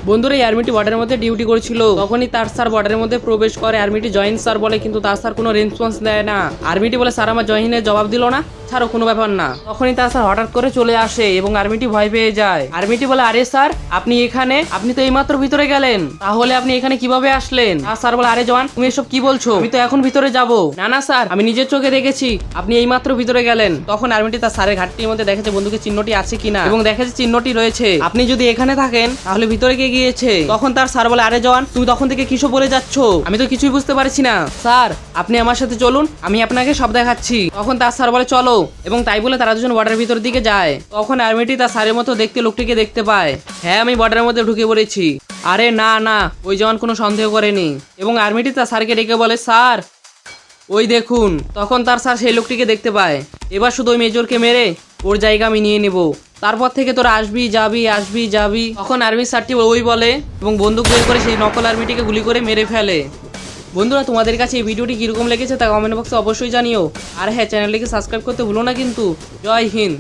বন্ধুরা এই আর্মিটি বর্ডারের মধ্যে ডিউটি করেছিল, তখনই তার স্যার বর্ডারের মধ্যে প্রবেশ করে। আর্মিটি জয়েন স্যার বলে, কিন্তু তার স্যার কোনো রেসপন্স দেয় না। আর্মিটি বলে স্যার আমার জয়েনের জবাব দিল না, ছাড়ো কোনো ব্যাপার না। তখনই তার স্যার হঠাৎ করে চলে আসে এবং আর্মিটি ভয় পেয়ে যায়। আর্মিটি বলে আরে স্যার আপনি এখানে, আপনি তো এইমাত্র ভিতরে গেলেন, তাহলে আপনি এখানে কিভাবে আসলেন? আর স্যার বলে আরে জওয়ান তুমি এসব কি বলছো, আমি তো এখন ভিতরে যাব না। না স্যার আমি নিজের চোখে দেখেছি আপনি এইমাত্র ভিতরে গেলেন। তখন আর্মিটি তার স্যারের ঘাটটির মধ্যে দেখেছে বন্দুকের চিহ্নটি আছে কিনা এবং দেখেছে চিহ্নটি রয়েছে। আপনি যদি এখানে থাকেন তাহলে ভিতরে কে গিয়েছে? তখন তার স্যার বলে আরে জওয়ান তুমি তখন থেকে কিসব বলে যাচ্ছ, আমি তো কিছুই বুঝতে পারছি না। স্যার আপনি আমার সাথে চলুন, আমি আপনাকে সব দেখাচ্ছি। তখন তার স্যার বলে চলো, এবং তাই বলে তারা দুজন বর্ডারের ভিতর দিকে যায়। তখন আর্মিটি তার স্যারের মতো দেখতে লোকটিকে দেখতে পায়। হ্যাঁ আমি বর্ডারের মধ্যে ঢুকে পড়েছি। আরে না না, ওই জওয়ান কোনো সন্দেহ করেনি। এবং আর্মিটি তার স্যারকে ডেকে বলে স্যার ওই দেখুন। তখন তার স্যার সেই লোকটিকে দেখতে পায়। এবার শুধু ওই মেজরকে মেরে ওর জায়গা আমি নিয়ে নেব, তারপর থেকে তোরা আসবি যাবি আসবি যাবি। তখন আর্মি স্যারটি ওই বলে এবং বন্দুক বের করে সেই নকল আর্মিটিকে গুলি করে মেরে ফেলে। বন্ধুরা তোমাদের কাছে এই ভিডিওটি কিরকম লেগেছে তা কমেন্ট বক্সে অবশ্যই জানিও। আর হ্যাঁ চ্যানেলটিকে সাবস্ক্রাইব করতে ভুলো না কিন্তু। জয় হিন্দ।